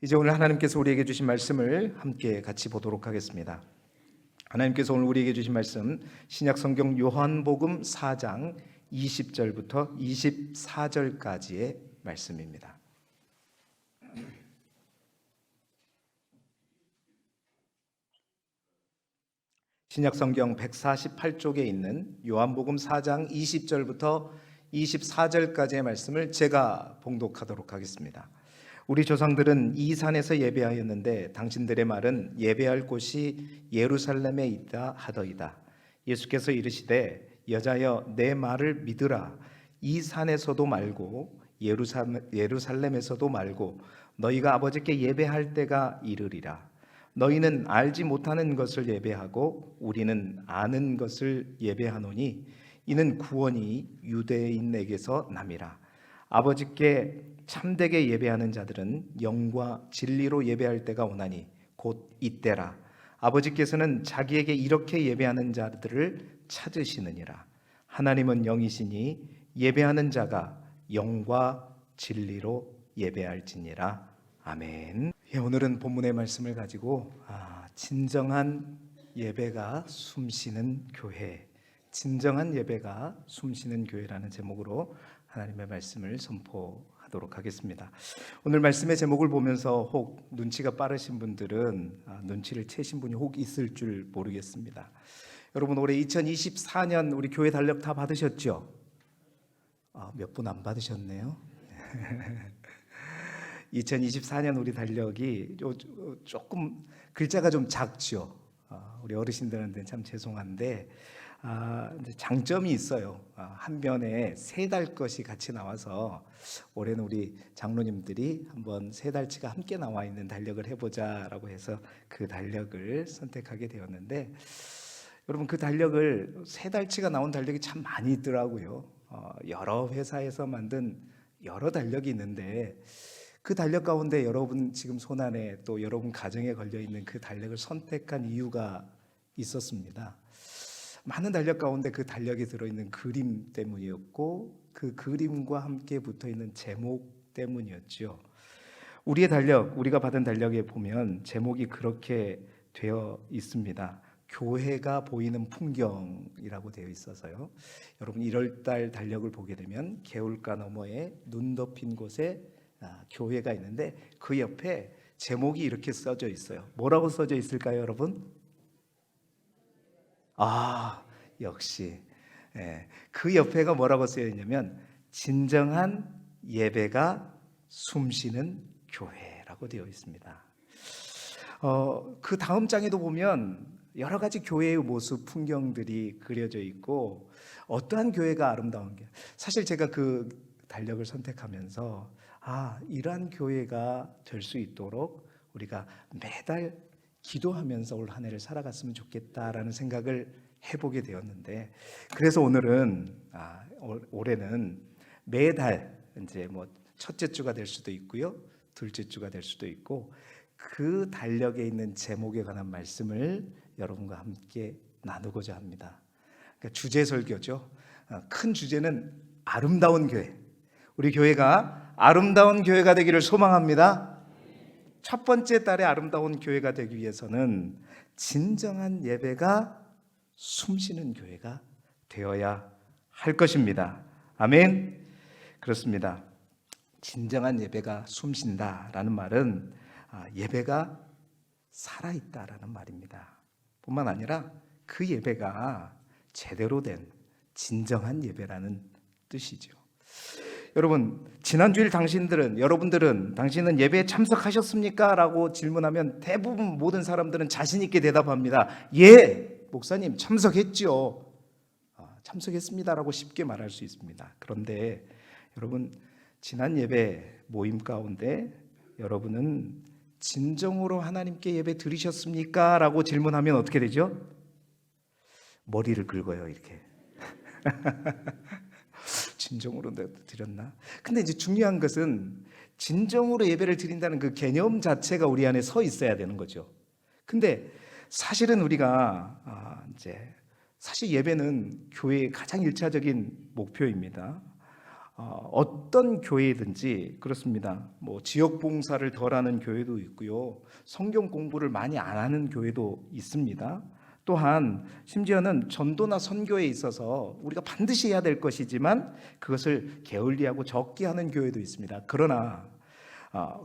이제 오늘 하나님께서 우리에게 주신 말씀을 함께 같이 보도록 하겠습니다. 하나님께서 오늘 우리에게 주신 말씀 신약성경 요한복음 4장 20절부터 24절까지의 말씀입니다. 신약성경 148쪽에 있는 요한복음 4장 20절부터 24절까지의 말씀을 제가 봉독하도록 하겠습니다. 우리 조상들은 이 산에서 예배하였는데 당신들의 말은 예배할 곳이 예루살렘에 있다 하더이다. 예수께서 이르시되 여자여 내 말을 믿으라. 이 산에서도 말고 예루살렘에서도 말고 너희가 아버지께 예배할 때가 이르리라. 너희는 알지 못하는 것을 예배하고 우리는 아는 것을 예배하노니 이는 구원이 유대인에게서 남이라. 아버지께 참되게 예배하는 자들은 영과 진리로 예배할 때가 오나니 곧 이때라. 아버지께서는 자기에게 이렇게 예배하는 자들을 찾으시느니라. 하나님은 영이시니 예배하는 자가 영과 진리로 예배할지니라. 아멘. 오늘은 본문의 말씀을 가지고 진정한 예배가 숨쉬는 교회, 진정한 예배가 숨쉬는 교회라는 제목으로 하나님의 말씀을 선포하도록 하겠습니다. 오늘 말씀의 제목을 보면서 혹 눈치가 빠르신 분들은 눈치를 채신 분이 혹 있을 줄 모르겠습니다. 여러분 올해 2024년 우리 교회 달력 다 받으셨죠? 몇 분 안 받으셨네요. 2024년 우리 달력이 조금 글자가 좀 작죠. 우리 어르신들한테는 참 죄송한데 장점이 있어요. 한 면에 세 달 것이 같이 나와서 올해는 우리 장로님들이 한번 세 달치가 함께 나와 있는 달력을 해보자라고 해서 그 달력을 선택하게 되었는데, 여러분 그 달력을 세 달치가 나온 달력이 참 많이 있더라고요. 여러 회사에서 만든 여러 달력이 있는데 그 달력 가운데 여러분 지금 손안에 또 여러분 가정에 걸려 있는 그 달력을 선택한 이유가 있었습니다. 많은 달력 가운데 그 달력에 들어있는 그림 때문이었고 그 그림과 함께 붙어있는 제목 때문이었죠. 우리의 달력, 우리가 받은 달력에 보면 제목이 그렇게 되어 있습니다. 교회가 보이는 풍경이라고 되어 있어서요. 여러분 1월달 달력을 보게 되면 개울가 너머에 눈 덮인 곳에 교회가 있는데 그 옆에 제목이 이렇게 써져 있어요. 뭐라고 써져 있을까요, 여러분? 역시 그 옆에가 뭐라고 쓰여 있냐면 진정한 예배가 숨쉬는 교회라고 되어 있습니다. 그 다음 장에도 보면 여러 가지 교회의 모습, 풍경들이 그려져 있고 어떠한 교회가 아름다운 게, 사실 제가 그 달력을 선택하면서 이러한 교회가 될 수 있도록 우리가 매달 기도하면서 올 한 해를 살아갔으면 좋겠다라는 생각을 해보게 되었는데, 그래서 오늘은 올해는 매달 이제 첫째 주가 될 수도 있고요, 둘째 주가 될 수도 있고 그 달력에 있는 제목에 관한 말씀을 여러분과 함께 나누고자 합니다. 그러니까 주제 설교죠. 큰 주제는 아름다운 교회. 우리 교회가 아름다운 교회가 되기를 소망합니다. 첫 번째 달에 아름다운 교회가 되기 위해서는 진정한 예배가 숨쉬는 교회가 되어야 할 것입니다. 아멘. 그렇습니다. 진정한 예배가 숨쉰다라는 말은 예배가 살아있다라는 말입니다. 뿐만 아니라 그 예배가 제대로 된 진정한 예배라는 뜻이죠. 여러분 지난주일 여러분들은 예배에 참석하셨습니까? 라고 질문하면 대부분 모든 사람들은 자신 있게 대답합니다. 예, 목사님 참석했죠. 참석했습니다 라고 쉽게 말할 수 있습니다. 그런데 여러분 지난 예배 모임 가운데 여러분은 진정으로 하나님께 예배 드리셨습니까? 라고 질문하면 어떻게 되죠? 머리를 긁어요, 이렇게. 진정으로 내가 드렸나? 근데 이제 중요한 것은 진정으로 예배를 드린다는 그 개념 자체가 우리 안에 서 있어야 되는 거죠. 근데 사실은 우리가 사실 예배는 교회의 가장 일차적인 목표입니다. 어떤 교회든지 그렇습니다. 뭐 지역 봉사를 덜하는 교회도 있고요. 성경 공부를 많이 안 하는 교회도 있습니다. 또한 심지어는 전도나 선교에 있어서 우리가 반드시 해야 될 것이지만 그것을 게을리하고 적게 하는 교회도 있습니다. 그러나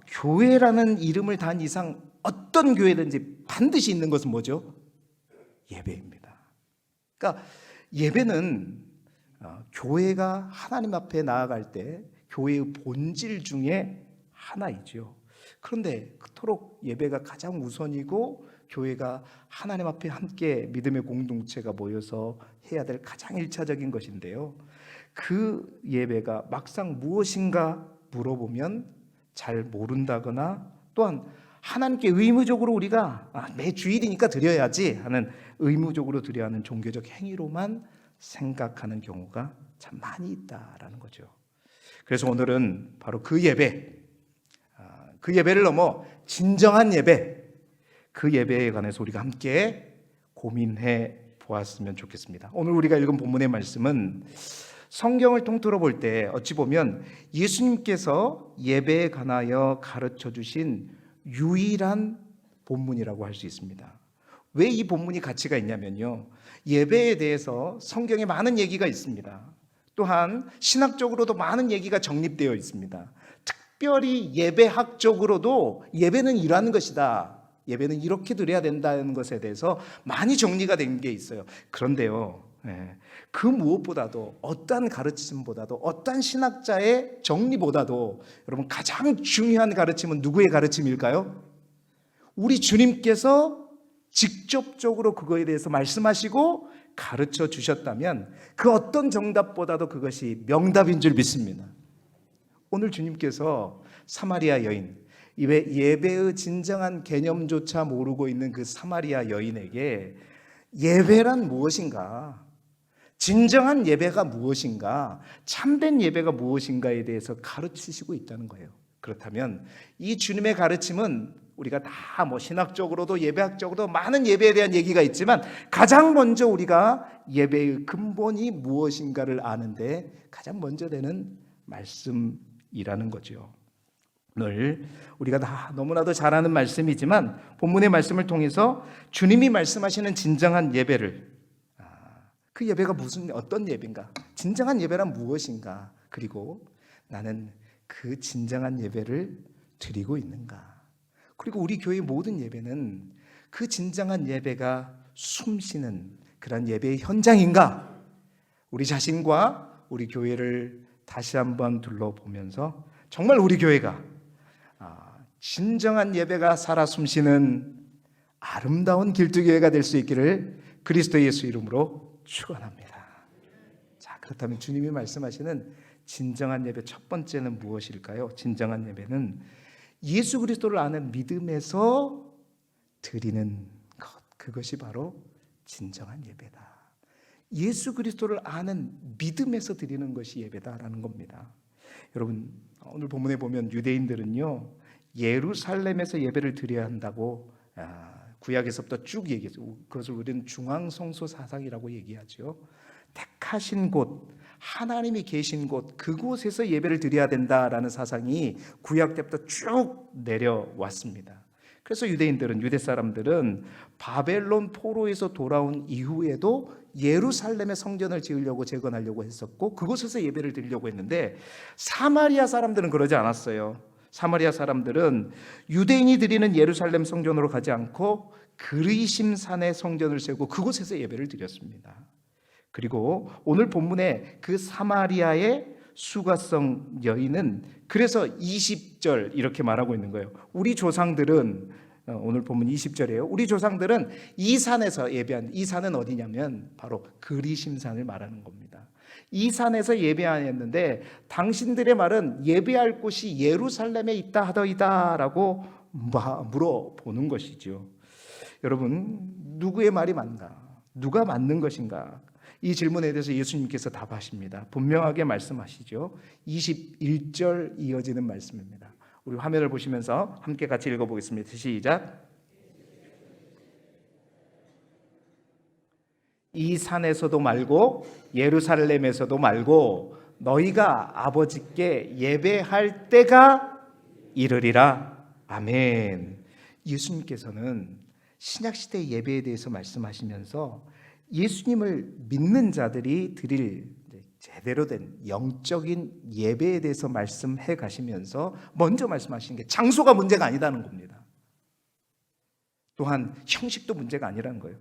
교회라는 이름을 단 이상 어떤 교회든지 반드시 있는 것은 뭐죠? 예배입니다. 그러니까 예배는 교회가 하나님 앞에 나아갈 때 교회의 본질 중에 하나이죠. 그런데 그토록 예배가 가장 우선이고 교회가 하나님 앞에 함께 믿음의 공동체가 모여서 해야 될 가장 일차적인 것인데요. 그 예배가 막상 무엇인가 물어보면 잘 모른다거나 또한 하나님께 의무적으로 우리가 매 주일이니까 드려야지 하는 의무적으로 드려야 하는 종교적 행위로만 생각하는 경우가 참 많이 있다라는 거죠. 그래서 오늘은 바로 그 예배, 그 예배를 넘어 진정한 예배, 그 예배에 관해서 우리가 함께 고민해 보았으면 좋겠습니다. 오늘 우리가 읽은 본문의 말씀은 성경을 통틀어 볼 때 어찌 보면 예수님께서 예배에 관하여 가르쳐 주신 유일한 본문이라고 할 수 있습니다. 왜 이 본문이 가치가 있냐면요, 예배에 대해서 성경에 많은 얘기가 있습니다. 또한 신학적으로도 많은 얘기가 정립되어 있습니다. 특별히 예배학적으로도 예배는 이러한 것이다, 예배는 이렇게 드려야 된다는 것에 대해서 많이 정리가 된 게 있어요. 그런데요, 그 무엇보다도 어떠한 가르침보다도 어떠한 신학자의 정리보다도 여러분 가장 중요한 가르침은 누구의 가르침일까요? 우리 주님께서 직접적으로 그거에 대해서 말씀하시고 가르쳐 주셨다면 그 어떤 정답보다도 그것이 명답인 줄 믿습니다. 오늘 주님께서 사마리아 여인, 예배의 진정한 개념조차 모르고 있는 그 사마리아 여인에게 예배란 무엇인가, 진정한 예배가 무엇인가, 참된 예배가 무엇인가에 대해서 가르치시고 있다는 거예요. 그렇다면 이 주님의 가르침은 우리가 다 뭐 신학적으로도 예배학적으로도 많은 예배에 대한 얘기가 있지만 가장 먼저 우리가 예배의 근본이 무엇인가를 아는데 가장 먼저 되는 말씀이라는 거죠. 오늘 우리가 다 너무나도 잘 아는 말씀이지만 본문의 말씀을 통해서 주님이 말씀하시는 진정한 예배를, 그 예배가 어떤 예배인가, 진정한 예배란 무엇인가, 그리고 나는 그 진정한 예배를 드리고 있는가, 그리고 우리 교회의 모든 예배는 그 진정한 예배가 숨쉬는 그런 예배의 현장인가, 우리 자신과 우리 교회를 다시 한번 둘러보면서 정말 우리 교회가 진정한 예배가 살아 숨쉬는 아름다운 길두교회가 될 수 있기를 그리스도 예수 이름으로 축원합니다. 자, 그렇다면 주님이 말씀하시는 진정한 예배 첫 번째는 무엇일까요? 진정한 예배는 예수 그리스도를 아는 믿음에서 드리는 것, 그것이 바로 진정한 예배다. 예수 그리스도를 아는 믿음에서 드리는 것이 예배다라는 겁니다. 여러분, 오늘 본문에 보면 유대인들은요, 예루살렘에서 예배를 드려야 한다고 구약에서부터 쭉 얘기해요. 그것을 우리는 중앙성소 사상이라고 얘기하죠. 택하신 곳, 하나님이 계신 곳, 그곳에서 예배를 드려야 된다라는 사상이 구약 때부터 쭉 내려왔습니다. 그래서 유대 사람들은 바벨론 포로에서 돌아온 이후에도 예루살렘에 성전을 지으려고 재건하려고 했었고 그곳에서 예배를 드리려고 했는데 사마리아 사람들은 그러지 않았어요. 사마리아 사람들은 유대인이 드리는 예루살렘 성전으로 가지 않고 그리심 산에 성전을 세우고 그곳에서 예배를 드렸습니다. 그리고 오늘 본문에 그 사마리아의 수가성 여인은 그래서 20절 이렇게 말하고 있는 거예요. 우리 조상들은, 오늘 본문 20절이에요. 우리 조상들은 이 산에서 예배한, 이 산은 어디냐면 바로 그리심산을 말하는 겁니다. 이 산에서 예배하였는데 당신들의 말은 예배할 곳이 예루살렘에 있다 하더이다 라고 물어보는 것이죠. 여러분, 누구의 말이 맞는가? 누가 맞는 것인가? 이 질문에 대해서 예수님께서 답하십니다. 분명하게 말씀하시죠. 21절 이어지는 말씀입니다. 우리 화면을 보시면서 함께 같이 읽어보겠습니다. 시작. 이 산에서도 말고 예루살렘에서도 말고 너희가 아버지께 예배할 때가 이르리라. 아멘. 예수님께서는 신약시대 예배에 대해서 말씀하시면서 예수님을 믿는 자들이 드릴 제대로 된 영적인 예배에 대해서 말씀해 가시면서 먼저 말씀하시는 게 장소가 문제가 아니다는 겁니다. 또한 형식도 문제가 아니라는 거예요.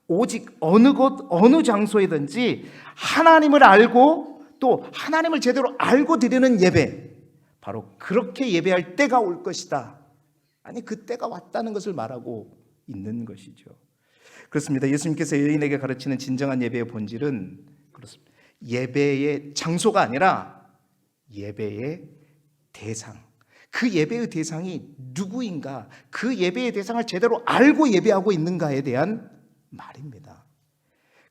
오직 어느 곳 어느 장소이든지 하나님을 알고 또 하나님을 제대로 알고 드리는 예배, 바로 그렇게 예배할 때가 올 것이다. 아니, 그 때가 왔다는 것을 말하고 있는 것이죠. 그렇습니다. 예수님께서 여인에게 가르치는 진정한 예배의 본질은 그렇습니다. 예배의 장소가 아니라 예배의 대상, 그 예배의 대상이 누구인가, 그 예배의 대상을 제대로 알고 예배하고 있는가에 대한 말입니다.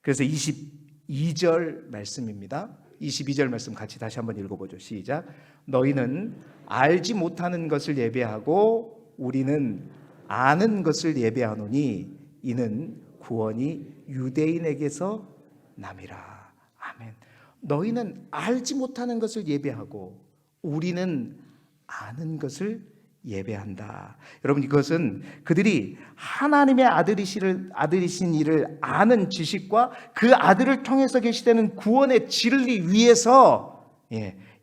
그래서 22절 말씀입니다. 22절 말씀 같이 다시 한번 읽어보죠. 시작. 너희는 알지 못하는 것을 예배하고 우리는 아는 것을 예배하노니 이는 구원이 유대인에게서 남이라. 아멘. 너희는 알지 못하는 것을 예배하고 우리는 아는 것을 예배한다. 여러분, 이것은 그들이 하나님의 아들이신 이를 아는 지식과 그 아들을 통해서 계시되는 구원의 진리 위에서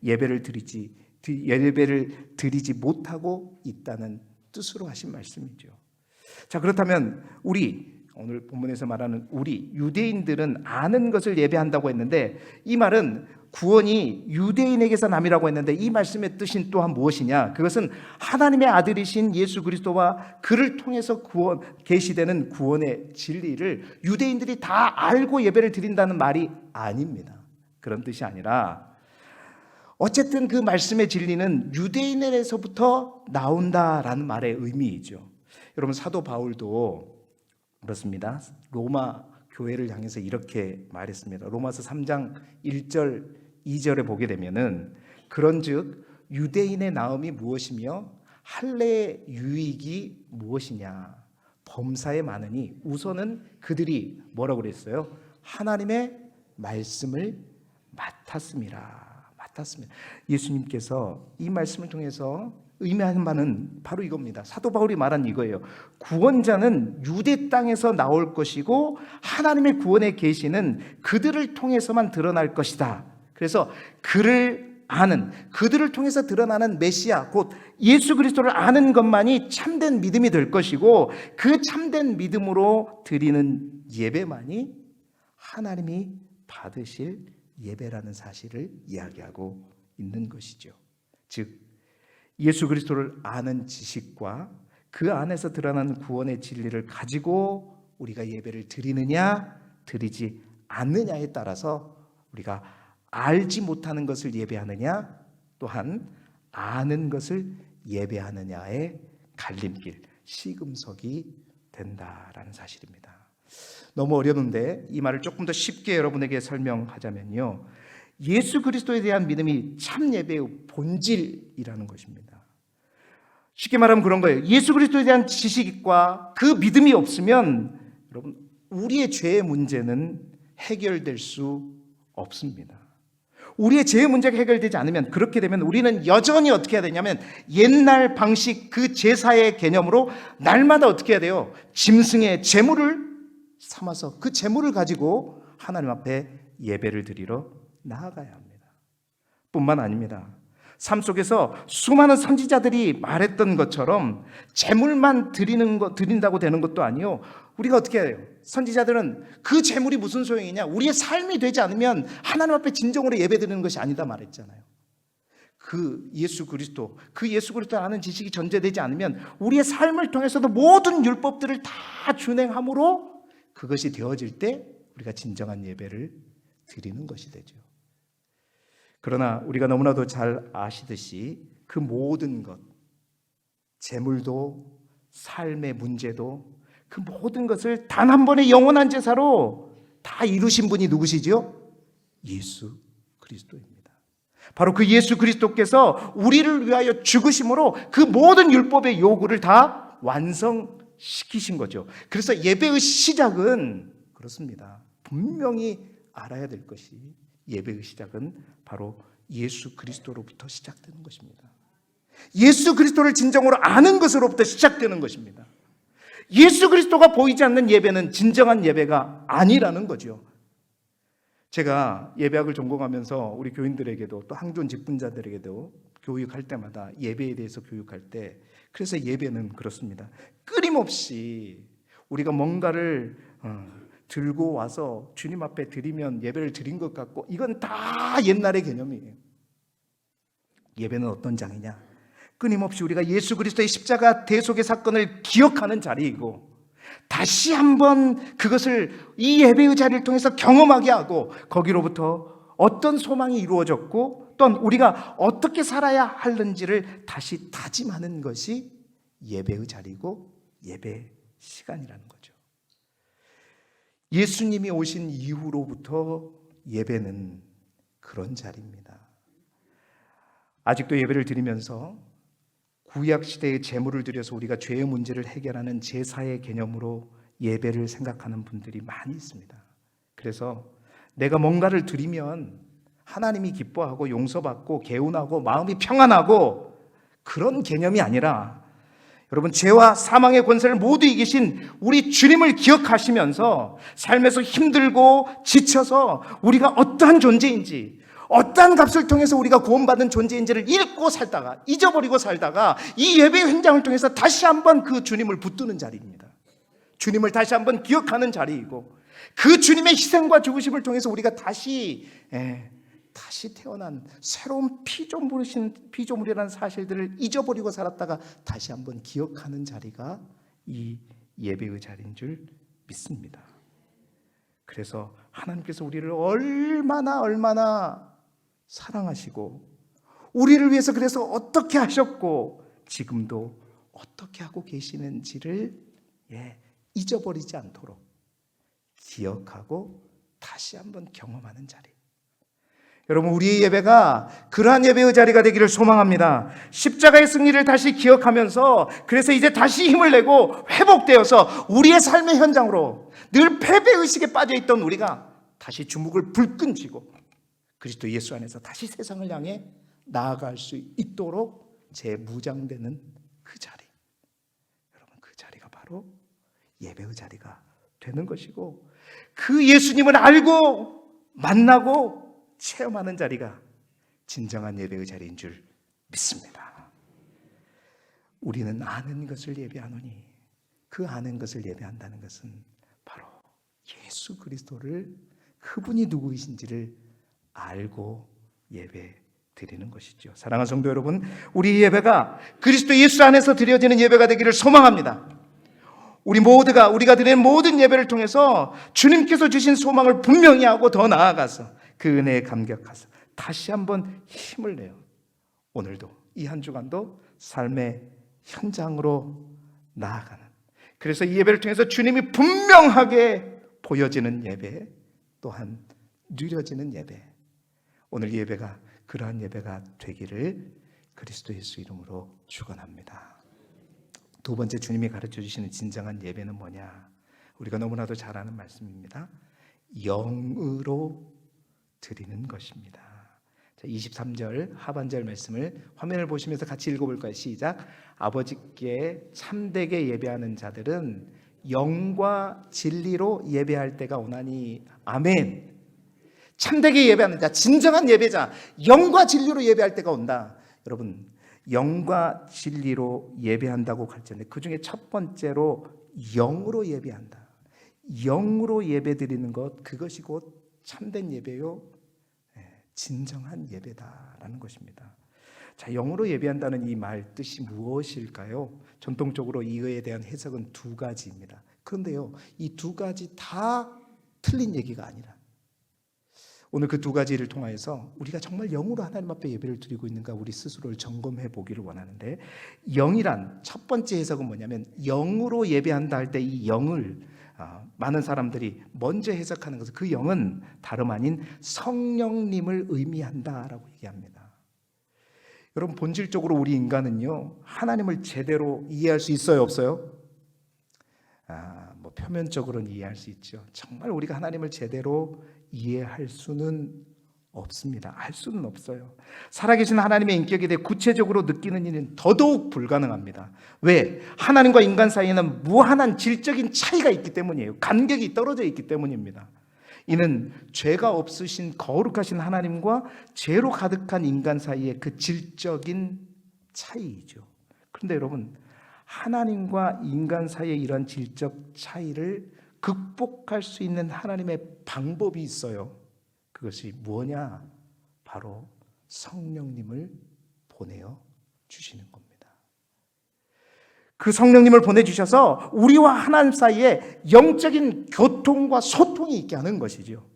예배를 드리지 못하고 있다는 뜻으로 하신 말씀이죠. 자, 그렇다면 오늘 본문에서 말하는 우리 유대인들은 아는 것을 예배한다고 했는데, 이 말은 구원이 유대인에게서 남이라고 했는데 이 말씀의 뜻은 또한 무엇이냐? 그것은 하나님의 아들이신 예수 그리스도와 그를 통해서 계시되는 구원의 진리를 유대인들이 다 알고 예배를 드린다는 말이 아닙니다. 그런 뜻이 아니라 어쨌든 그 말씀의 진리는 유대인에게서부터 나온다라는 말의 의미이죠. 여러분, 사도 바울도 그렇습니다. 로마 교회를 향해서 이렇게 말했습니다. 로마서 3장 1절 2절에 보게 되면은 그런즉 유대인의 나음이 무엇이며 할례의 유익이 무엇이냐? 범사에 많으니 우선은 그들이 뭐라고 그랬어요? 하나님의 말씀을 맡았습니다. 예수님께서 이 말씀을 통해서 의미하는 바는 바로 이겁니다. 사도 바울이 말한 이거예요. 구원자는 유대 땅에서 나올 것이고 하나님의 구원의 계시는 그들을 통해서만 드러날 것이다. 그래서 그들을 통해서 드러나는 메시아, 곧 예수 그리스도를 아는 것만이 참된 믿음이 될 것이고, 그 참된 믿음으로 드리는 예배만이 하나님이 받으실 예배라는 사실을 이야기하고 있는 것이죠. 즉, 예수 그리스도를 아는 지식과 그 안에서 드러나는 구원의 진리를 가지고 우리가 예배를 드리느냐 드리지 않느냐에 따라서 우리가 알지 못하는 것을 예배하느냐 또한 아는 것을 예배하느냐의 갈림길, 시금석이 된다라는 사실입니다. 너무 어려운데 이 말을 조금 더 쉽게 여러분에게 설명하자면요, 예수 그리스도에 대한 믿음이 참 예배의 본질이라는 것입니다. 쉽게 말하면 그런 거예요. 예수 그리스도에 대한 지식과 그 믿음이 없으면 여러분, 우리의 죄의 문제는 해결될 수 없습니다. 우리의 죄의 문제가 해결되지 않으면, 그렇게 되면 우리는 여전히 어떻게 해야 되냐면 옛날 방식 그 제사의 개념으로 날마다 어떻게 해야 돼요? 짐승의 제물을 삼아서 그 제물을 가지고 하나님 앞에 예배를 드리러 나아가야 합니다. 뿐만 아닙니다. 삶 속에서 수많은 선지자들이 말했던 것처럼 제물만 드린다고 되는 것도 아니요. 우리가 어떻게 해요? 선지자들은 그 제물이 무슨 소용이냐? 우리의 삶이 되지 않으면 하나님 앞에 진정으로 예배드리는 것이 아니다 말했잖아요. 그 예수 그리스도 아는 지식이 전제되지 않으면 우리의 삶을 통해서도 모든 율법들을 다 준행함으로 그것이 되어질 때 우리가 진정한 예배를 드리는 것이 되죠. 그러나 우리가 너무나도 잘 아시듯이 그 모든 것, 재물도 삶의 문제도 그 모든 것을 단 한 번의 영원한 제사로 다 이루신 분이 누구시죠? 예수 그리스도입니다. 바로 그 예수 그리스도께서 우리를 위하여 죽으심으로 그 모든 율법의 요구를 다 완성시키신 거죠. 그래서 예배의 시작은 그렇습니다. 분명히 알아야 될 것이 예배의 시작은 바로 예수 그리스도로부터 시작되는 것입니다. 예수 그리스도를 진정으로 아는 것으로부터 시작되는 것입니다. 예수 그리스도가 보이지 않는 예배는 진정한 예배가 아니라는 거죠. 제가 예배학을 전공하면서 우리 교인들에게도 또 항존 직분자들에게도 교육할 때마다 예배에 대해서 교육할 때, 그래서 예배는 그렇습니다. 끊임없이 우리가 뭔가를 들고 와서 주님 앞에 드리면 예배를 드린 것 같고, 이건 다 옛날의 개념이에요. 예배는 어떤 장이냐? 끊임없이 우리가 예수 그리스도의 십자가 대속의 사건을 기억하는 자리이고, 다시 한번 그것을 이 예배의 자리를 통해서 경험하게 하고, 거기로부터 어떤 소망이 이루어졌고 또는 우리가 어떻게 살아야 하는지를 다시 다짐하는 것이 예배의 자리고 예배 시간이라는 거죠. 예수님이 오신 이후로부터 예배는 그런 자리입니다. 아직도 예배를 드리면서 구약 시대의 제물을 드려서 우리가 죄의 문제를 해결하는 제사의 개념으로 예배를 생각하는 분들이 많이 있습니다. 그래서 내가 뭔가를 드리면 하나님이 기뻐하고 용서받고 개운하고 마음이 평안하고, 그런 개념이 아니라, 여러분, 죄와 사망의 권세를 모두 이기신 우리 주님을 기억하시면서 삶에서 힘들고 지쳐서 우리가 어떠한 존재인지, 어떠한 값을 통해서 우리가 구원받은 존재인지를 잊고 살다가, 잊어버리고 살다가 이 예배 현장을 통해서 다시 한번 그 주님을 붙드는 자리입니다. 주님을 다시 한번 기억하는 자리이고, 그 주님의 희생과 죽으심을 통해서 우리가 다시 태어난 새로운 피조물이라는 사실들을 잊어버리고 살았다가 다시 한번 기억하는 자리가 이 예배의 자리인 줄 믿습니다. 그래서 하나님께서 우리를 얼마나 사랑하시고, 우리를 위해서 그래서 어떻게 하셨고 지금도 어떻게 하고 계시는지를 잊어버리지 않도록 기억하고 다시 한번 경험하는 자리. 여러분, 우리의 예배가 그러한 예배의 자리가 되기를 소망합니다. 십자가의 승리를 다시 기억하면서, 그래서 이제 다시 힘을 내고 회복되어서 우리의 삶의 현장으로, 늘 패배의식에 빠져있던 우리가 다시 주목을 불끈 쥐고 그리스도 예수 안에서 다시 세상을 향해 나아갈 수 있도록 재무장되는 그 자리, 여러분, 그 자리가 바로 예배의 자리가 되는 것이고, 그 예수님을 알고 만나고 체험하는 자리가 진정한 예배의 자리인 줄 믿습니다. 우리는 아는 것을 예배하노니, 그 아는 것을 예배한다는 것은 바로 예수 그리스도를, 그분이 누구이신지를 알고 예배 드리는 것이죠. 사랑하는 성도 여러분, 우리 예배가 그리스도 예수 안에서 드려지는 예배가 되기를 소망합니다. 우리가 드리는 모든 예배를 통해서 주님께서 주신 소망을 분명히 하고, 더 나아가서 그 은혜에 감격하서 다시 한번 힘을 내요. 오늘도 이 한 주간도 삶의 현장으로 나아가는, 그래서 이 예배를 통해서 주님이 분명하게 보여지는 예배, 또한 누려지는 예배, 오늘 예배가 그러한 예배가 되기를 그리스도 예수 이름으로 축원합니다. 두 번째, 주님이 가르쳐 주시는 진정한 예배는 뭐냐? 우리가 너무나도 잘 아는 말씀입니다. 영으로 드리는 것입니다. 23절 하반절 말씀을 화면을 보시면서 같이 읽어볼까요? 시작. 아버지께 참되게 예배하는 자들은 영과 진리로 예배할 때가 오나니. 아멘. 참되게 예배하는 자, 진정한 예배자, 영과 진리로 예배할 때가 온다. 여러분, 영과 진리로 예배한다고 가르쳤는데, 그 중에 첫 번째로 영으로 예배한다. 영으로 예배드리는 것, 그것이 곧 참된 예배요, 진정한 예배다라는 것입니다. 자, 영으로 예배한다는 이 말 뜻이 무엇일까요? 전통적으로 이거에 대한 해석은 두 가지입니다. 그런데요, 이 두 가지 다 틀린 얘기가 아니라, 오늘 그 두 가지를 통하여서 우리가 정말 영으로 하나님 앞에 예배를 드리고 있는가 우리 스스로를 점검해 보기를 원하는데, 영이란 첫 번째 해석은 뭐냐면, 영으로 예배한다 할 때 이 영을 많은 사람들이 먼저 해석하는 것은, 그 영은 다름 아닌 성령님을 의미한다라고 얘기합니다. 여러분, 본질적으로 우리 인간은요, 하나님을 제대로 이해할 수 있어요, 없어요? 표면적으로는 이해할 수 있죠. 정말 우리가 하나님을 제대로 이해할 수는 없습니다. 알 수는 없어요. 살아계신 하나님의 인격에 대해 구체적으로 느끼는 일은 더더욱 불가능합니다. 왜? 하나님과 인간 사이에는 무한한 질적인 차이가 있기 때문이에요. 간격이 떨어져 있기 때문입니다. 이는 죄가 없으신 거룩하신 하나님과 죄로 가득한 인간 사이의 그 질적인 차이이죠. 그런데 여러분, 하나님과 인간 사이의 이런 질적 차이를 극복할 수 있는 하나님의 방법이 있어요. 그것이 무엇냐? 바로 성령님을 보내어 주시는 겁니다. 그 성령님을 보내주셔서 우리와 하나님 사이에 영적인 교통과 소통이 있게 하는 것이죠.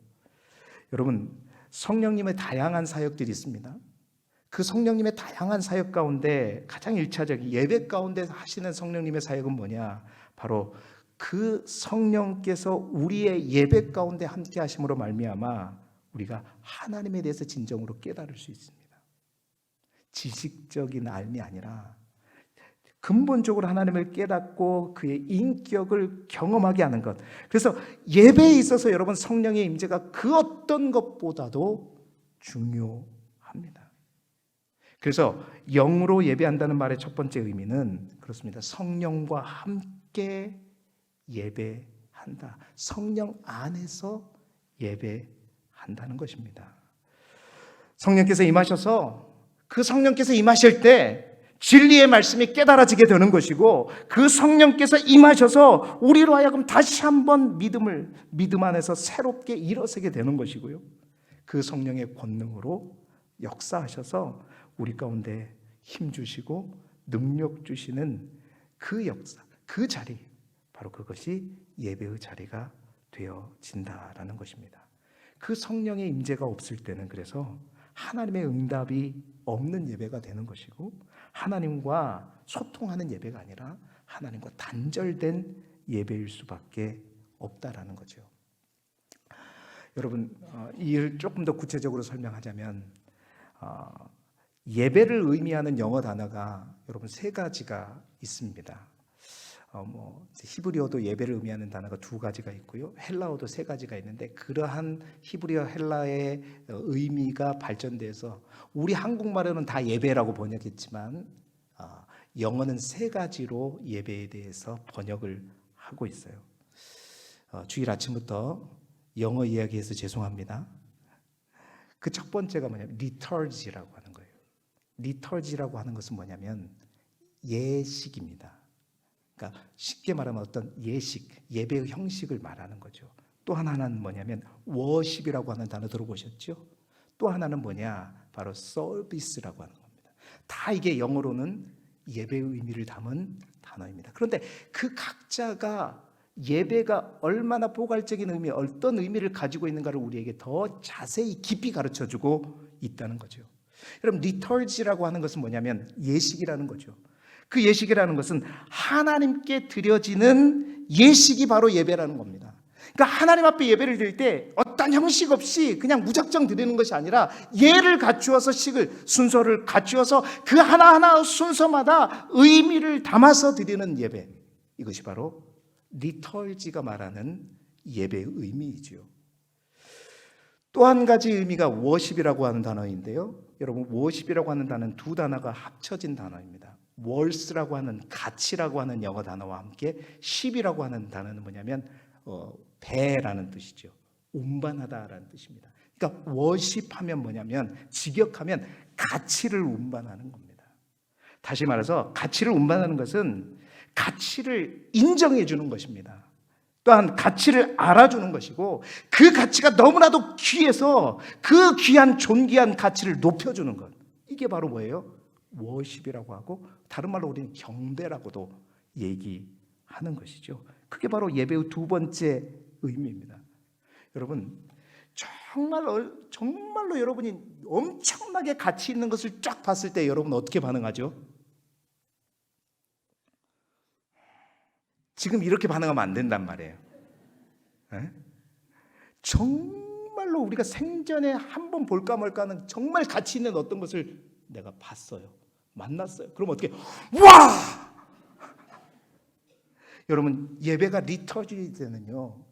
여러분, 성령님의 다양한 사역들이 있습니다. 그 성령님의 다양한 사역 가운데 가장 일차적인 예배 가운데 하시는 성령님의 사역은 뭐냐? 바로 그 성령께서 우리의 예배 가운데 함께 하심으로 말미암아 우리가 하나님에 대해서 진정으로 깨달을 수 있습니다. 지식적인 알미 아니라 근본적으로 하나님을 깨닫고 그의 인격을 경험하게 하는 것. 그래서 예배에 있어서 여러분, 성령의 임재가 그 어떤 것보다도 중요합니다. 그래서 영으로 예배한다는 말의 첫 번째 의미는 그렇습니다. 성령과 함께 예배한다. 성령 안에서 예배한다는 것입니다. 성령께서 임하셔서 그 성령께서 임하실 때 진리의 말씀이 깨달아지게 되는 것이고, 그 성령께서 임하셔서 우리로 하여금 다시 한번 믿음 안에서 새롭게 일어서게 되는 것이고요. 그 성령의 권능으로 역사하셔서 우리 가운데 힘 주시고 능력 주시는 그 역사, 그 자리, 바로 그것이 예배의 자리가 되어진다라는 것입니다. 그 성령의 임재가 없을 때는 그래서 하나님의 응답이 없는 예배가 되는 것이고, 하나님과 소통하는 예배가 아니라 하나님과 단절된 예배일 수밖에 없다라는 거죠. 여러분, 이 일 조금 더 구체적으로 설명하자면 예배를 의미하는 영어 단어가 여러분 세 가지가 있습니다. 히브리어도 예배를 의미하는 단어가 두 가지가 있고요. 헬라어도 세 가지가 있는데, 그러한 히브리어 헬라의 의미가 발전돼서 우리 한국말에는 다 예배라고 번역했지만 영어는 세 가지로 예배에 대해서 번역을 하고 있어요. 주일 아침부터 영어 이야기해서 죄송합니다. 그 첫 번째가 뭐냐면 liturgy라고 하는 거예요. liturgy라고 하는 것은 뭐냐면 예식입니다. 그러니까 쉽게 말하면 어떤 예식, 예배의 형식을 말하는 거죠. 또 하나는 뭐냐면 워십이라고 하는 단어 들어보셨죠? 또 하나는 뭐냐? 바로 서비스라고 하는 겁니다. 다 이게 영어로는 예배의 의미를 담은 단어입니다. 그런데 그 각자가 예배가 얼마나 포괄적인 의미, 어떤 의미를 가지고 있는가를 우리에게 더 자세히 깊이 가르쳐주고 있다는 거죠. 여러분, 리터지라고 하는 것은 뭐냐면 예식이라는 거죠. 그 예식이라는 것은 하나님께 드려지는 예식이 바로 예배라는 겁니다. 그러니까 하나님 앞에 예배를 드릴 때 어떤 형식 없이 그냥 무작정 드리는 것이 아니라 예를 갖추어서 순서를 갖추어서 그 하나하나 순서마다 의미를 담아서 드리는 예배. 이것이 바로 리터지가 말하는 예배의 의미이지요. 또 한 가지 의미가 워십이라고 하는 단어인데요. 여러분, 워십이라고 하는 단어는 두 단어가 합쳐진 단어입니다. 월스라고 하는 가치라고 하는 영어 단어와 함께 십이라고 하는 단어는 뭐냐면 배라는 뜻이죠. 운반하다라는 뜻입니다. 그러니까 워십하면 뭐냐면 직역하면 가치를 운반하는 겁니다. 다시 말해서 가치를 운반하는 것은 가치를 인정해 주는 것입니다. 또한 가치를 알아주는 것이고, 그 가치가 너무나도 귀해서 그 귀한 존귀한 가치를 높여주는 것, 이게 바로 뭐예요? 워십이라고 하고, 다른 말로 우리는 경배라고도 얘기하는 것이죠. 그게 바로 예배의 두 번째 의미입니다. 여러분, 정말로 여러분이 엄청나게 가치 있는 것을 쫙 봤을 때 여러분 어떻게 반응하죠? 지금 이렇게 반응하면 안 된단 말이에요. 네? 정말로 우리가 생전에 한번 볼까 말까 하는 정말 가치 있는 어떤 것을 내가 봤어요. 만났어요. 그럼 어떻게? 와! 여러분, 예배가 리터지 때는요,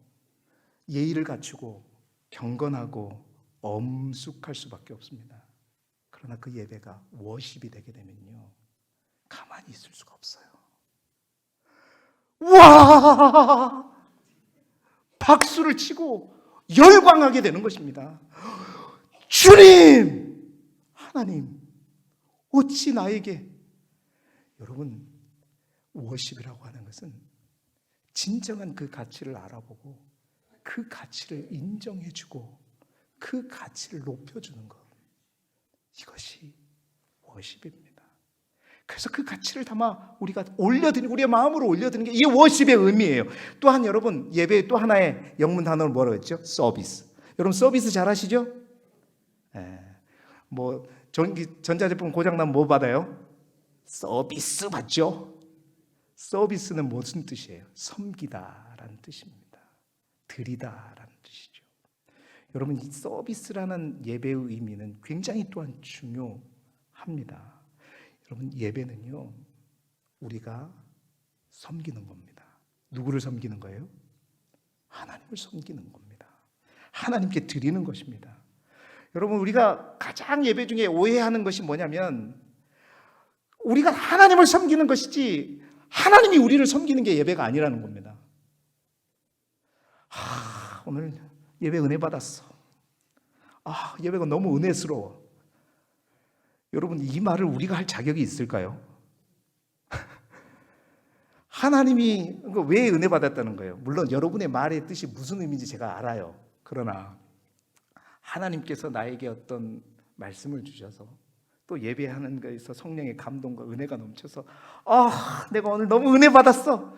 예의를 갖추고 경건하고 엄숙할 수밖에 없습니다. 그러나 그 예배가 워십이 되게 되면요, 가만히 있을 수가 없어요. 와! 박수를 치고 열광하게 되는 것입니다. 주님! 하나님, 어찌 나에게, 여러분, 워십이라고 하는 것은 진정한 그 가치를 알아보고 그 가치를 인정해주고 그 가치를 높여주는 것, 이것이 워십입니다. 그래서 그 가치를 담아 우리가 올려드리는, 우리의 마음으로 올려드리는 게 이게 워십의 의미예요. 또한 여러분, 예배의 또 하나의 영문 단어를 뭐라고 했죠? 서비스. 여러분 서비스 잘 하시죠? 뭐 전자제품 고장나면 뭐 받아요? 서비스 받죠? 서비스는 무슨 뜻이에요? 섬기다라는 뜻입니다. 드리다라는 뜻이죠. 여러분, 이 서비스라는 예배의 의미는 굉장히 또한 중요합니다. 여러분, 예배는요, 우리가 섬기는 겁니다. 누구를 섬기는 거예요? 하나님을 섬기는 겁니다. 하나님께 드리는 것입니다. 여러분, 우리가 가장 예배 중에 오해하는 것이 뭐냐면, 우리가 하나님을 섬기는 것이지 하나님이 우리를 섬기는 게 예배가 아니라는 겁니다. 오늘 예배 은혜 받았어. 예배가 너무 은혜스러워. 여러분, 이 말을 우리가 할 자격이 있을까요? 하나님이 왜 은혜 받았다는 거예요? 물론 여러분의 말의 뜻이 무슨 의미인지 제가 알아요. 그러나 하나님께서 나에게 어떤 말씀을 주셔서 또 예배하는 것에서 성령의 감동과 은혜가 넘쳐서 내가 오늘 너무 은혜 받았어.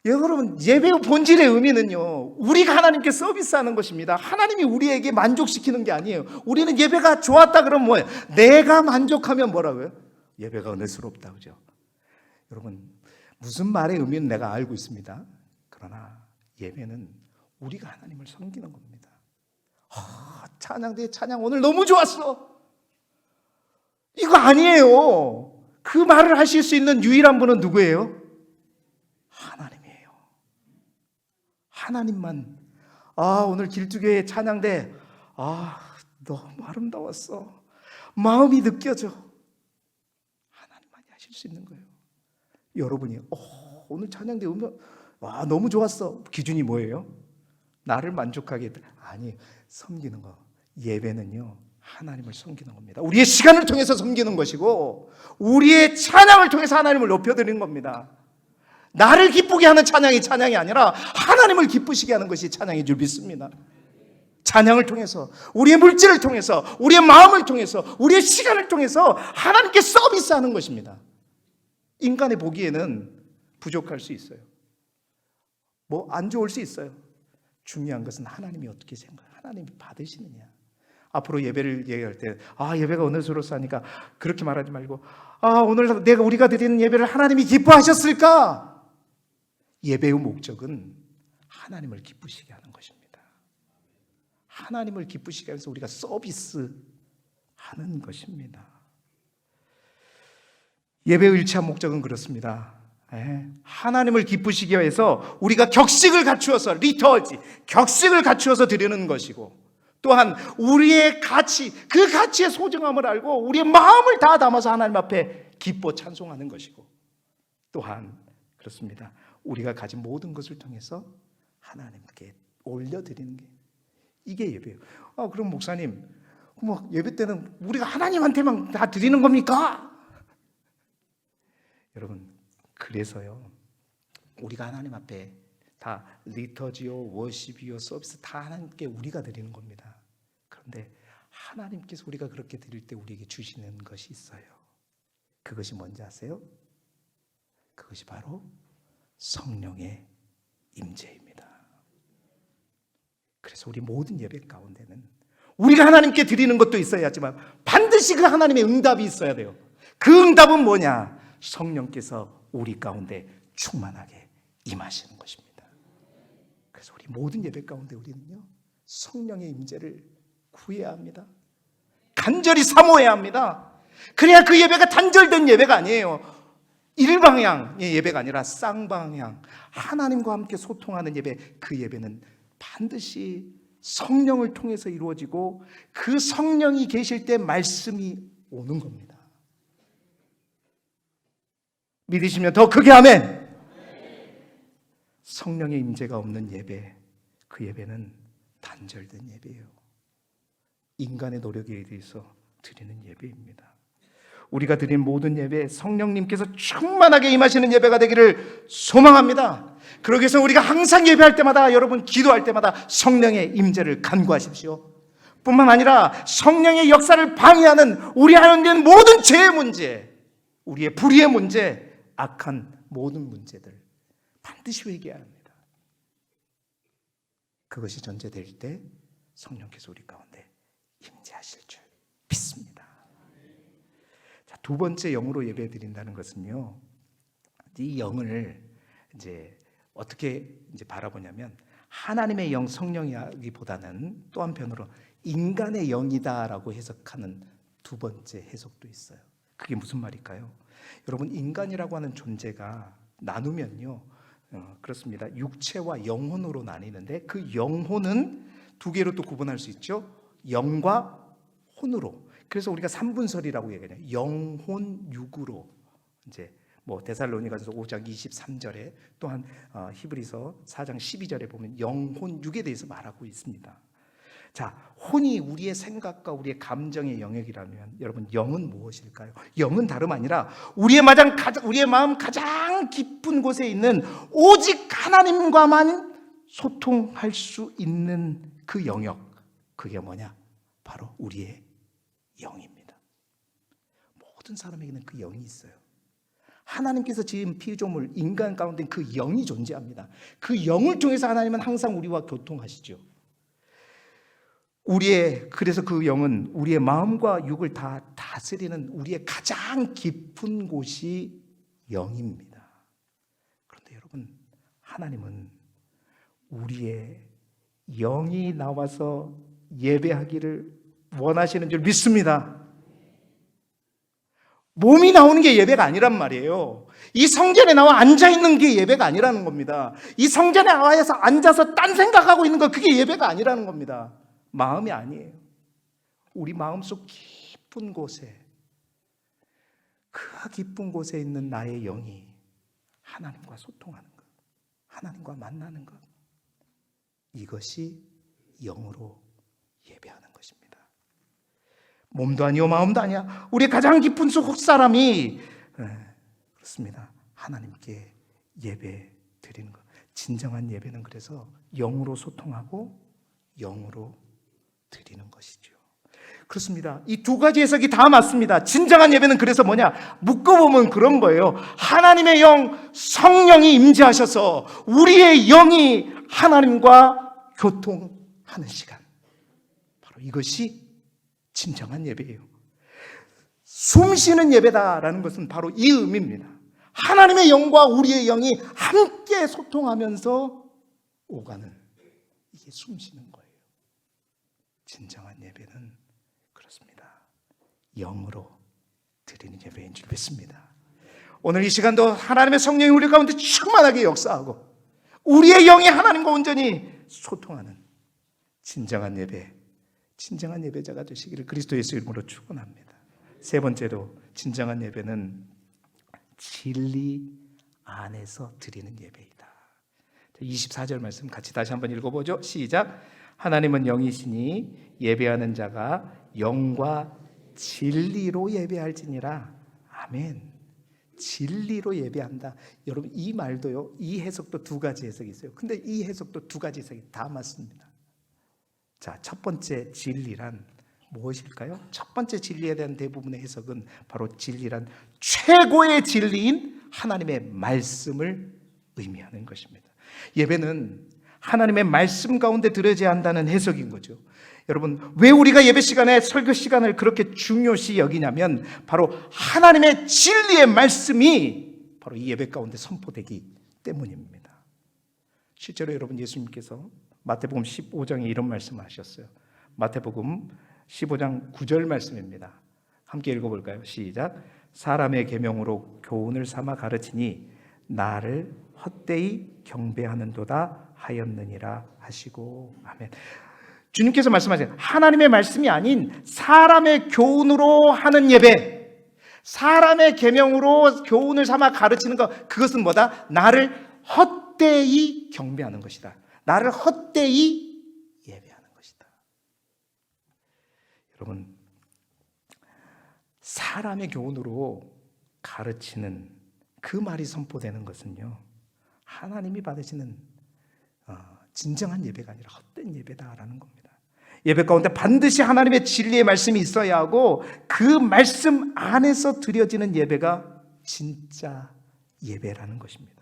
여러분, 예배의 본질의 의미는요, 우리가 하나님께 서비스하는 것입니다. 하나님이 우리에게 만족시키는 게 아니에요. 우리는 예배가 좋았다 그러면 뭐예요? 내가 만족하면 뭐라고요? 예배가 은혜스럽다, 그죠? 여러분, 무슨 말의 의미는 내가 알고 있습니다. 그러나 예배는 우리가 하나님을 섬기는 겁니다. 찬양대 찬양 오늘 너무 좋았어. 이거 아니에요. 그 말을 하실 수 있는 유일한 분은 누구예요? 하나님이에요. 하나님만. 오늘 길두교회 찬양대 너무 아름다웠어. 마음이 느껴져. 하나님만이 하실 수 있는 거예요. 여러분이 오늘 찬양대 오면 너무 좋았어. 기준이 뭐예요? 나를 만족하게 했다. 아니, 섬기는 거. 예배는요, 하나님을 섬기는 겁니다. 우리의 시간을 통해서 섬기는 것이고 우리의 찬양을 통해서 하나님을 높여드리는 겁니다. 나를 기쁘게 하는 찬양이 아니라 하나님을 기쁘시게 하는 것이 찬양인 줄 믿습니다. 찬양을 통해서, 우리의 물질을 통해서, 우리의 마음을 통해서, 우리의 시간을 통해서 하나님께 서비스하는 것입니다. 인간의 보기에는 부족할 수 있어요. 안 좋을 수 있어요. 중요한 것은 하나님이 어떻게 생각해요? 하나님이 받으시느냐. 앞으로 예배를 얘기할 때 예배가 은혜스러워서 하니까 그렇게 말하지 말고 오늘 우리가 드리는 예배를 하나님이 기뻐하셨을까? 예배의 목적은 하나님을 기쁘시게 하는 것입니다. 하나님을 기쁘시게 해서 우리가 서비스하는 것입니다. 예배의 일치한 목적은 그렇습니다. 하나님을 기쁘시게 해서 우리가 격식을 갖추어서 격식을 갖추어서 드리는 것이고, 또한 우리의 가치, 그 가치의 소중함을 알고 우리의 마음을 다 담아서 하나님 앞에 기뻐 찬송하는 것이고, 또한 그렇습니다. 우리가 가진 모든 것을 통해서 하나님께 올려드리는 게, 이게 예배예요. 그럼 목사님, 예배 때는 우리가 하나님한테만 다 드리는 겁니까? 여러분, 그래서요, 우리가 하나님 앞에 다 리터지요, 워십이요, 서비스 다 하나님께 우리가 드리는 겁니다. 그런데 하나님께서 우리가 그렇게 드릴 때 우리에게 주시는 것이 있어요. 그것이 뭔지 아세요? 그것이 바로 성령의 임재입니다. 그래서 우리 모든 예배 가운데는 우리가 하나님께 드리는 것도 있어야 하지만 반드시 그 하나님의 응답이 있어야 돼요. 그 응답은 뭐냐? 성령께서 우리 가운데 충만하게 임하시는 것입니다. 그래서 우리 모든 예배 가운데 우리는요, 성령의 임재를 구해야 합니다. 간절히 사모해야 합니다. 그래야 그 예배가 단절된 예배가 아니에요. 일방향의 예배가 아니라 쌍방향, 하나님과 함께 소통하는 예배, 그 예배는 반드시 성령을 통해서 이루어지고 그 성령이 계실 때 말씀이 오는 겁니다. 믿으시면 더 크게 아멘. 성령의 임재가 없는 예배, 그 예배는 단절된 예배예요. 인간의 노력에 의해서 드리는 예배입니다. 우리가 드린 모든 예배, 성령님께서 충만하게 임하시는 예배가 되기를 소망합니다. 그러기 위해서 우리가 항상 예배할 때마다, 여러분 기도할 때마다 성령의 임재를 간구하십시오. 뿐만 아니라 성령의 역사를 방해하는 우리 안에 있는 모든 죄의 문제, 우리의 불의의 문제, 악한 모든 문제들 반드시 회개해야 합니다. 그것이 전제될 때 성령께서 우리 가운데 임재하실 줄 믿습니다. 자, 두 번째 영으로 예배 드린다는 것은요, 이 영을 이제 어떻게 이제 바라보냐면 하나님의 영, 성령이라기보다는 또 한편으로 인간의 영이다라고 해석하는 두 번째 해석도 있어요. 그게 무슨 말일까요? 여러분, 인간이라고 하는 존재가 나누면요, 그렇습니다. 육체와 영혼으로 나뉘는데 그 영혼은 두 개로 또 구분할 수 있죠. 영과 혼으로. 그래서 우리가 삼분설이라고 얘기해요. 영혼 육으로. 이제 뭐 데살로니가서 5장 23절에 또한 히브리서 4장 12절에 보면 영혼 육에 대해서 말하고 있습니다. 자, 혼이 우리의 생각과 우리의 감정의 영역이라면 여러분, 영은 무엇일까요? 영은 다름 아니라 우리의 마음 가장 깊은 곳에 있는 오직 하나님과만 소통할 수 있는 그 영역, 그게 뭐냐? 바로 우리의 영입니다. 모든 사람에게는 그 영이 있어요. 하나님께서 지은 피조물 인간 가운데 그 영이 존재합니다. 그 영을 통해서 하나님은 항상 우리와 교통하시죠. 그래서 그 영은 우리의 마음과 육을 다 다스리는 우리의 가장 깊은 곳이 영입니다. 그런데 여러분, 하나님은 우리의 영이 나와서 예배하기를 원하시는 줄 믿습니다. 몸이 나오는 게 예배가 아니란 말이에요. 이 성전에 나와 앉아있는 게 예배가 아니라는 겁니다. 이 성전에 나와서 앉아서 딴 생각하고 있는 거, 그게 예배가 아니라는 겁니다. 마음이 아니에요. 우리 마음속 깊은 곳에, 그 깊은 곳에 있는 나의 영이 하나님과 소통하는 것, 하나님과 만나는 것, 이것이 영으로 예배하는 것입니다. 몸도 아니요 마음도 아니야. 우리 가장 깊은 속 사람이 그렇습니다. 하나님께 예배 드리는 것. 진정한 예배는 그래서 영으로 소통하고 영으로 드리는 것이죠. 그렇습니다. 이 두 가지 해석이 다 맞습니다. 진정한 예배는 그래서 뭐냐? 묶어보면 그런 거예요. 하나님의 영, 성령이 임재하셔서 우리의 영이 하나님과 교통하는 시간, 바로 이것이 진정한 예배예요. 숨쉬는 예배다라는 것은 바로 이 의미입니다. 하나님의 영과 우리의 영이 함께 소통하면서 오가는, 이게 숨쉬는 거예요. 진정한 예배는 그렇습니다. 영으로 드리는 예배인 줄 믿습니다. 오늘 이 시간도 하나님의 성령이 우리 가운데 충만하게 역사하고 우리의 영이 하나님과 온전히 소통하는 진정한 예배, 진정한 예배자가 되시기를 그리스도 예수 이름으로 축원합니다. 세 번째로, 진정한 예배는 진리 안에서 드리는 예배이다. 24절 말씀 같이 다시 한번 읽어보죠. 시작. 하나님은 영이시니 예배하는 자가 영과 진리로 예배할지니라. 아멘. 진리로 예배한다. 여러분, 이 말도요, 이 해석도 두 가지 해석이 있어요. 근데 이 해석도 두 가지 해석이 다 맞습니다. 자, 첫 번째 진리란 무엇일까요? 첫 번째 진리에 대한 대부분의 해석은 바로 진리란 최고의 진리인 하나님의 말씀을 의미하는 것입니다. 예배는 하나님의 말씀 가운데 드려져야 한다는 해석인 거죠. 여러분, 왜 우리가 예배 시간에, 설교 시간을 그렇게 중요시 여기냐면 바로 하나님의 진리의 말씀이 바로 이 예배 가운데 선포되기 때문입니다. 실제로 여러분, 예수님께서 마태복음 15장에 이런 말씀을 하셨어요. 마태복음 15장 9절 말씀입니다. 함께 읽어볼까요? 시작. 사람의 계명으로 교훈을 삼아 가르치니 나를 헛되이 경배하는도다 하였느니라 하시고. 아멘. 주님께서 말씀하세요. 하나님의 말씀이 아닌 사람의 교훈으로 하는 예배, 사람의 계명으로 교훈을 삼아 가르치는 것, 그것은 뭐다? 나를 헛되이 경배하는 것이다. 나를 헛되이 예배하는 것이다. 여러분, 사람의 교훈으로 가르치는 그 말이 선포되는 것은요, 하나님이 받으시는 진정한 예배가 아니라 헛된 예배다라는 겁니다. 예배 가운데 반드시 하나님의 진리의 말씀이 있어야 하고, 그 말씀 안에서 드려지는 예배가 진짜 예배라는 것입니다.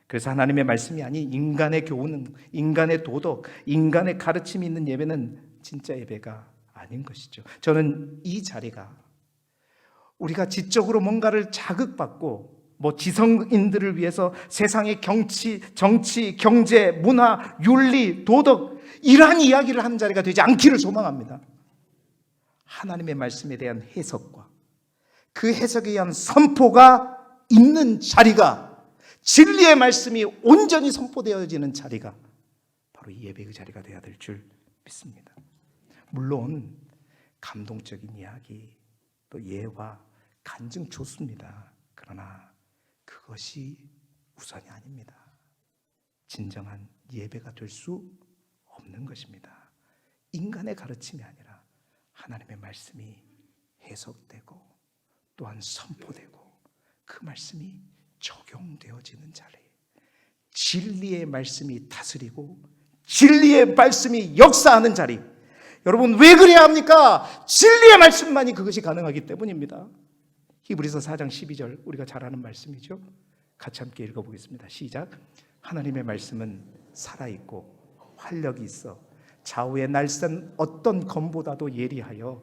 그래서 하나님의 말씀이 아닌 인간의 교훈, 인간의 도덕, 인간의 가르침이 있는 예배는 진짜 예배가 아닌 것이죠. 저는 이 자리가 우리가 지적으로 뭔가를 자극받고 지성인들을 위해서 세상의 정치, 경제, 문화, 윤리, 도덕 이러한 이야기를 하는 자리가 되지 않기를 소망합니다. 하나님의 말씀에 대한 해석과 그 해석에 의한 선포가 있는 자리가, 진리의 말씀이 온전히 선포되어지는 자리가 바로 이 예배의 자리가 되어야 될 줄 믿습니다. 물론 감동적인 이야기, 또 예화, 간증 좋습니다. 그러나 그것이 우선이 아닙니다. 진정한 예배가 될 수 없는 것입니다. 인간의 가르침이 아니라 하나님의 말씀이 해석되고 또한 선포되고 그 말씀이 적용되어지는 자리, 진리의 말씀이 다스리고 진리의 말씀이 역사하는 자리. 여러분, 왜 그래야 합니까? 진리의 말씀만이 그것이 가능하기 때문입니다. 히브리서 4장 12절, 우리가 잘 아는 말씀이죠. 같이 함께 읽어보겠습니다. 시작. 하나님의 말씀은 살아있고 활력이 있어 좌우에 날선 어떤 검보다도 예리하여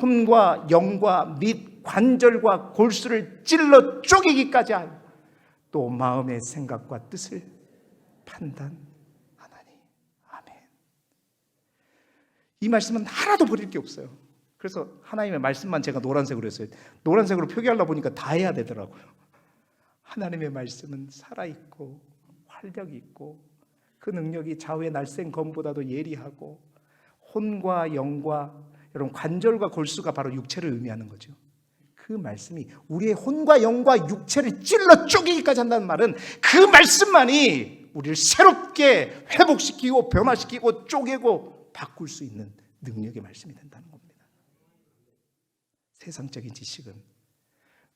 혼과 영과 및 관절과 골수를 찔러 쪼개기까지 한 또 마음의 생각과 뜻을 판단하나니. 아멘. 이 말씀은 하나도 버릴 게 없어요. 그래서 하나님의 말씀만 제가 노란색으로 했어요. 노란색으로 표기하려고 보니까 다 해야 되더라고요. 하나님의 말씀은 살아있고 활력이 있고 그 능력이 좌우의 날쌘 검보다도 예리하고 혼과 영과, 여러분, 관절과 골수가 바로 육체를 의미하는 거죠. 그 말씀이 우리의 혼과 영과 육체를 찔러 쪼개기까지 한다는 말은 그 말씀만이 우리를 새롭게 회복시키고 변화시키고 쪼개고 바꿀 수 있는 능력의 말씀이 된다는 겁니다. 세상적인 지식은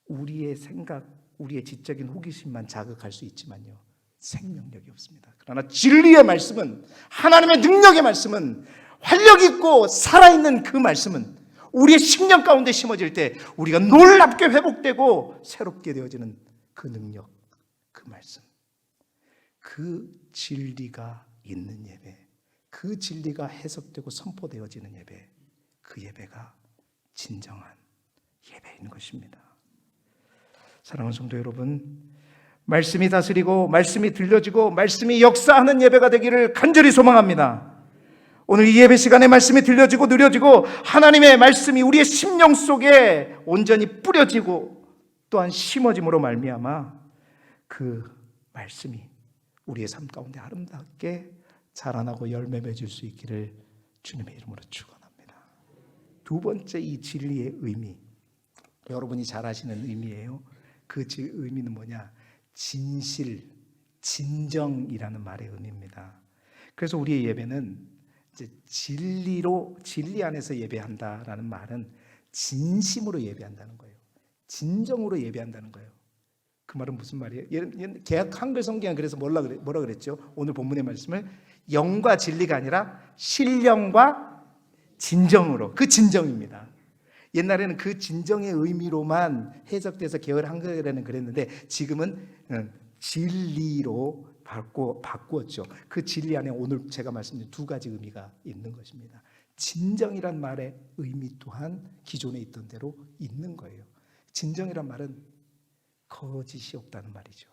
우리의 생각, 우리의 지적인 호기심만 자극할 수 있지만요, 생명력이 없습니다. 그러나 진리의 말씀은, 하나님의 능력의 말씀은, 활력 있고 살아있는 그 말씀은 우리의 심령 가운데 심어질 때 우리가 놀랍게 회복되고 새롭게 되어지는 그 능력, 그 말씀, 그 진리가 있는 예배, 그 진리가 해석되고 선포되어지는 예배, 그 예배가 진정한 예배인 것입니다. 사랑하는 성도 여러분, 말씀이 다스리고 말씀이 들려지고 말씀이 역사하는 예배가 되기를 간절히 소망합니다. 오늘 이 예배 시간에 말씀이 들려지고 누려지고 하나님의 말씀이 우리의 심령 속에 온전히 뿌려지고 또한 심어짐으로 말미암아 그 말씀이 우리의 삶 가운데 아름답게 자라나고 열매 맺을 수 있기를 주님의 이름으로 축원합니다. 두 번째, 이 진리의 의미, 여러분이 잘 아시는 의미예요. 그 의미는 뭐냐? 진실, 진정이라는 말의 의미입니다. 그래서 우리의 예배는 이제 진리 안에서 예배한다라는 말은 진심으로 예배한다는 거예요. 진정으로 예배한다는 거예요. 그 말은 무슨 말이에요? 개역 한글 성경은 그래서 뭐라 그랬죠? 오늘 본문의 말씀을 영과 진리가 아니라 신령과 진정으로, 그 진정입니다. 옛날에는 그 진정의 의미로만 해석돼서 개역 한글에는 그랬는데 지금은 진리로 바꾸었죠. 그 진리 안에 오늘 제가 말씀드린 두 가지 의미가 있는 것입니다. 진정이란 말의 의미 또한 기존에 있던 대로 있는 거예요. 진정이란 말은 거짓이 없다는 말이죠.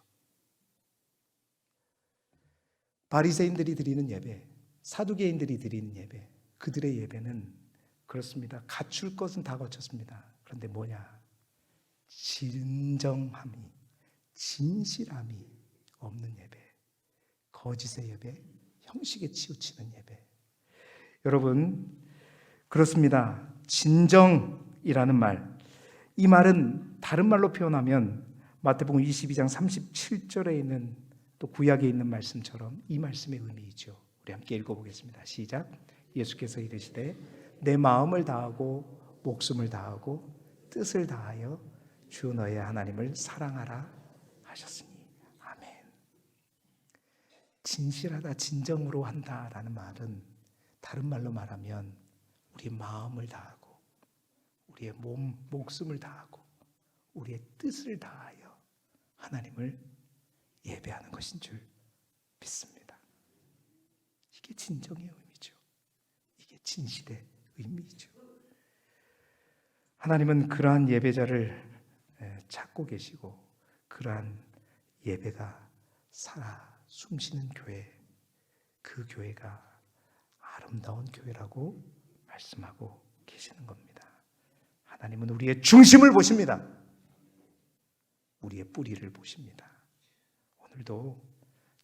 바리새인들이 드리는 예배, 사두개인들이 드리는 예배, 그들의 예배는 그렇습니다. 갖출 것은 다 갖췄습니다. 그런데 뭐냐? 진정함이, 진실함이 없는 예배, 거짓의 예배, 형식에 치우치는 예배. 여러분, 그렇습니다. 진정이라는 말, 이 말은 다른 말로 표현하면 마태복음 22장 37절에 있는 또 구약에 있는 말씀처럼 이 말씀의 의미이죠. 우리 함께 읽어보겠습니다. 시작. 예수께서 이르시되 내 마음을 다하고 목숨을 다하고 뜻을 다하여 주 너의 하나님을 사랑하라 하셨으니. 아멘. 진실하다, 진정으로 한다라는 말은 다른 말로 말하면 우리의 마음을 다하고 우리의 목숨을 다하고 우리의 뜻을 다하여 하나님을 예배하는 것인 줄 믿습니다. 이게 진정의 의미죠. 이게 진실의 의미죠. 하나님은 그러한 예배자를 찾고 계시고 그러한 예배가 살아 숨쉬는 교회, 그 교회가 아름다운 교회라고 말씀하고 계시는 겁니다. 하나님은 우리의 중심을 보십니다. 우리의 뿌리를 보십니다. 오늘도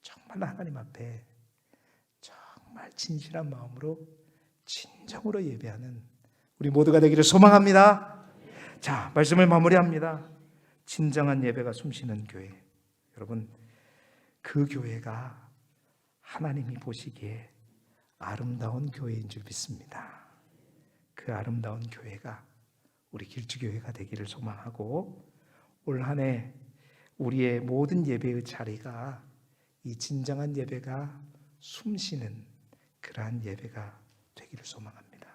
정말 하나님 앞에 정말 진실한 마음으로 진정으로 예배하는 우리 모두가 되기를 소망합니다. 자, 말씀을 마무리합니다. 진정한 예배가 숨쉬는 교회. 여러분, 그 교회가 하나님이 보시기에 아름다운 교회인 줄 믿습니다. 그 아름다운 교회가 우리 길주교회가 되기를 소망하고 올 한 해 우리의 모든 예배의 자리가 이 진정한 예배가 숨쉬는 그러한 예배가 되기를 소망합니다.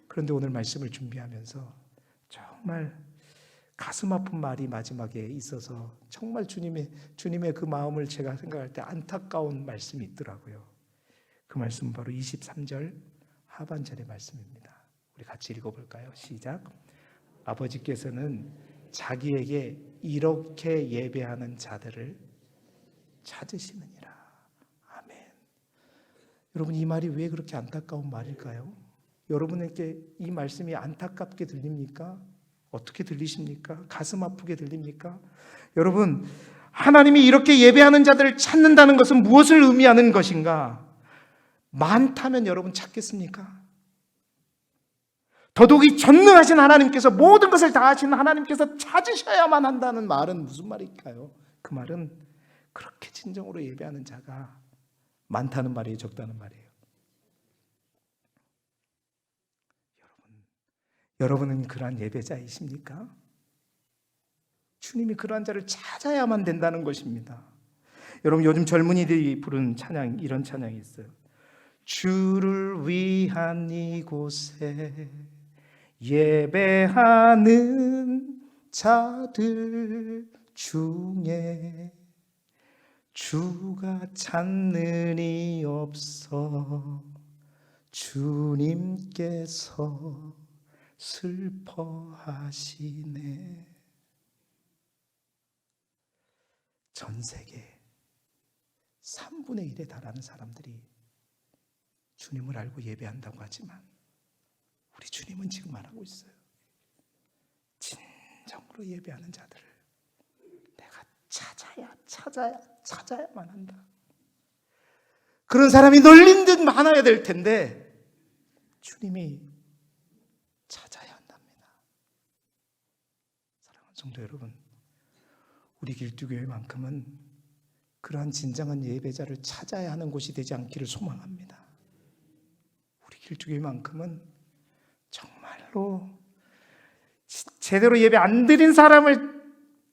그런데 오늘 말씀을 준비하면서 정말 가슴 아픈 말이 마지막에 있어서 정말 주님의 그 마음을 제가 생각할 때 안타까운 말씀이 있더라고요. 그 말씀은 바로 23절 하반절의 말씀입니다. 우리 같이 읽어볼까요? 시작. 아버지께서는 자기에게 이렇게 예배하는 자들을 찾으시느니라. 아멘. 여러분, 이 말이 왜 그렇게 안타까운 말일까요? 여러분에게 이 말씀이 안타깝게 들립니까? 어떻게 들리십니까? 가슴 아프게 들립니까? 여러분, 하나님이 이렇게 예배하는 자들을 찾는다는 것은 무엇을 의미하는 것인가? 많다면 여러분 찾겠습니까? 더더욱이 전능하신 하나님께서, 모든 것을 다 하시는 하나님께서 찾으셔야만 한다는 말은 무슨 말일까요? 그 말은 그렇게 진정으로 예배하는 자가 많다는 말이에요, 적다는 말이에요. 여러분은 그러한 예배자이십니까? 주님이 그러한 자를 찾아야만 된다는 것입니다. 여러분, 요즘 젊은이들이 부르는 찬양, 이런 찬양이 있어요. 주를 위한 이곳에 예배하는 자들 중에 주가 찾는 이 없어 주님께서 슬퍼하시네. 전 세계 3분의 1에 달하는 사람들이 주님을 알고 예배한다고 하지만 우리 주님은 지금 말하고 있어요. 진정으로 예배하는 자들을 내가 찾아야만 한다. 그런 사람이 널린 듯 많아야 될 텐데 주님이 찾아야 한답니다. 사랑하는 성도 여러분, 우리 길두교회만큼은 그러한 진정한 예배자를 찾아야 하는 곳이 되지 않기를 소망합니다. 우리 길두교회만큼은 정말로 제대로 예배 안 드린 사람을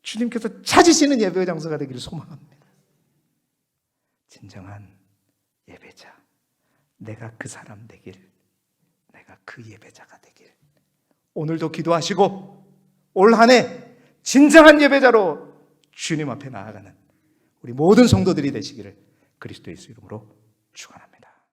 주님께서 찾으시는 예배 장소가 되기를 소망합니다. 진정한 예배자, 내가 그 사람 되길, 내가 그 예배자가 되길. 오늘도 기도하시고 올 한 해 진정한 예배자로 주님 앞에 나아가는 우리 모든 성도들이 되시기를 그리스도 예수 이름으로 축원합니다.